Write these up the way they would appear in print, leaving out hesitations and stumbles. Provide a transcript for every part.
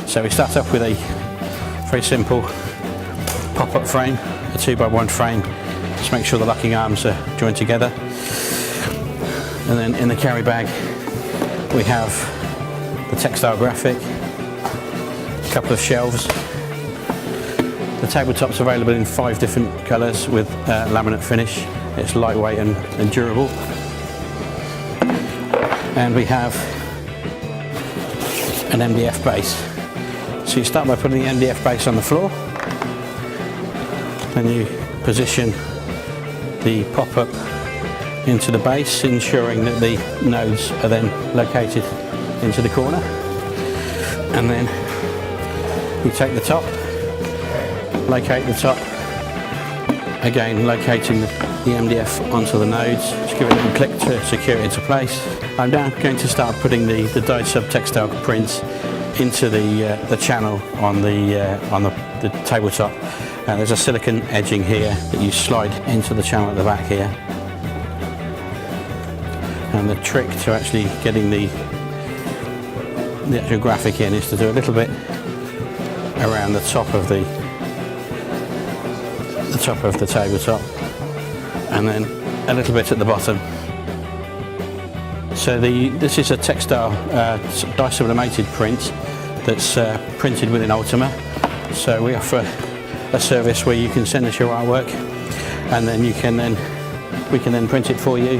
So we start off with a very simple pop-up frame, a 2x1 frame. Just make sure the locking arms are joined together. And then in the carry bag we have the textile graphic, a couple of shelves. The tabletop's available in 5 different colours with laminate finish. It's lightweight and durable. And we have an MDF base. So you start by putting the MDF base on the floor, then you position the pop-up into the base, ensuring that the nodes are then located into the corner. And then you take the top, locate the top, again locating the MDF onto the nodes. Just give it a little click to secure it into place. I'm now going to start putting the dyed sub textile prints into the channel on the tabletop. There's a silicone edging here that you slide into the channel at the back here. And the trick to actually getting the actual graphic in is to do a little bit around the top of the tabletop, and then a little bit at the bottom. So this is a textile dye sublimated print that's printed within Ultima. So we offer a service where you can send us your artwork, and then we can then print it for you,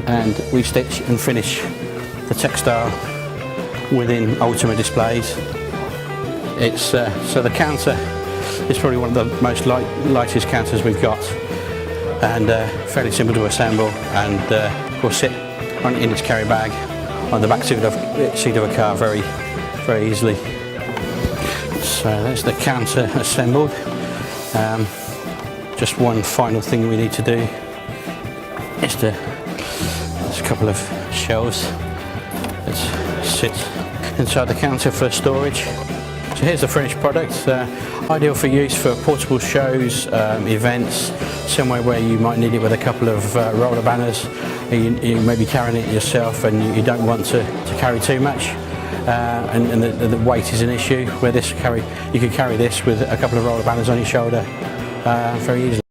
and we stitch and finish the textile within Ultima displays. It's so the counter is probably one of the most lightest counters we've got, and fairly simple to assemble, and will sit in its carry bag on the back seat of a car very easily. So that's the counter assembled. Just one final thing we need to do is there's a couple of shelves that sit inside the counter for storage. So here's the finished product, ideal for use for portable shows, events, somewhere where you might need it with a couple of roller banners. You may be carrying it yourself and you don't want to carry too much, and the weight is an issue. Where you can carry this with a couple of roller banners on your shoulder very easily.